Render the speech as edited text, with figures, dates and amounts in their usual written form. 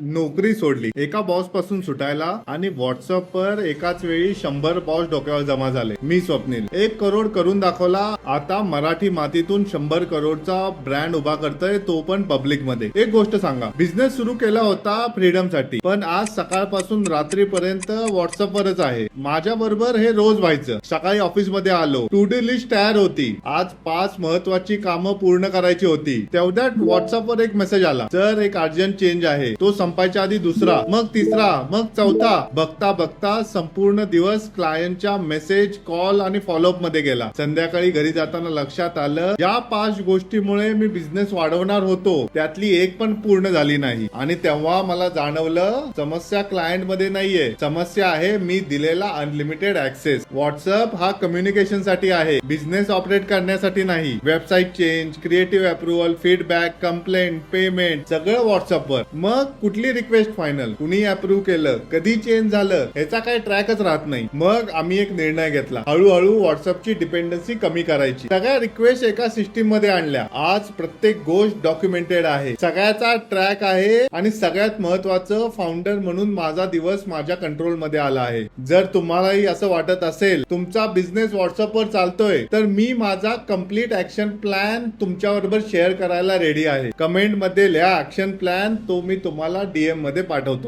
नोकरी सोडली एका बॉस पासून सुटायला आणि व्हॉट्सअपवर एकाच वेळी 100 बॉस डोक्यावर जमा झाले. मी स्वप्नील 1 करोड करून दाखवला. आता मराठी मातीतून 100 करोडचा ब्रँड उभा करतोय, तो पण पब्लिक मध्ये. एक गोष्ट सांगा, बिझनेस सुरू केला होता फ्रीडम साठी, पण आज सकाळपासून रात्रीपर्यंत व्हॉट्सअपवरच आहे. माझ्या बरोबर हे रोज व्हायचं. सकाळी ऑफिस मध्ये आलो, टू डू लिस्ट तयार होती. आज 5 महत्वाची कामं पूर्ण करायची होती. तेवढ्यात व्हॉट्सअपवर एक मेसेज आला, सर एक अर्जंट चेंज आहे. तो संपायच्या आधी दुसरा, मग तिसरा, मग चौथा. बघता बघता संपूर्ण दिवस क्लायंटच्या मेसेज, कॉल आणि फॉलोअप मध्ये गेला. संध्याकाळी घरी जाताना लक्षात आलं, ज्या 5 गोष्टीमुळे मी बिझनेस वाढवणार होतो त्यातली एक पण पूर्ण झाली नाही. आणि तेव्हा मला जाणवलं, समस्या क्लायंट मध्ये नाहीये, समस्या आहे मी दिलेला अनलिमिटेड ऍक्सेस. व्हॉट्सअप हा कम्युनिकेशन साठी आहे, बिझनेस ऑपरेट करण्यासाठी नाही. Website change, creative approval, feedback, complaint, payment सगळं व्हॉट्सअपवर. मग कुठली रिक्वेस्ट फायनल, कुणी अप्रूव्ह केलं, कधी चेंज झालं, ह्याचा काही ट्रॅकच राहत नाही. मग आम्ही एक निर्णय घेतला, हळूहळू व्हॉट्सअपची डिपेंडन्सी कमी करायची. सगळ्या रिक्वेस्ट एका सिस्टीम मध्ये आणल्या. आज प्रत्येक गोष्ट डॉक्युमेंटेड आहे, सगळ्याचा ट्रॅक आहे आणि सगळ्यात महत्वाचं, फाउंडर म्हणून माझा दिवस माझ्या कंट्रोल मध्ये आला आहे. जर तुम्हालाही असं वाटत असेल तुमचा बिझनेस व्हॉट्सअपवर चालतोय, तर मी माझा कम्प्लीट ऍक्शन प्लॅन तुमच्या बरोबर शेअर करायला रेडी आहे. कमेंट मध्ये लिहा ऍक्शन प्लॅन, तो मी तुम्हाला DM मध्ये पाठवतो.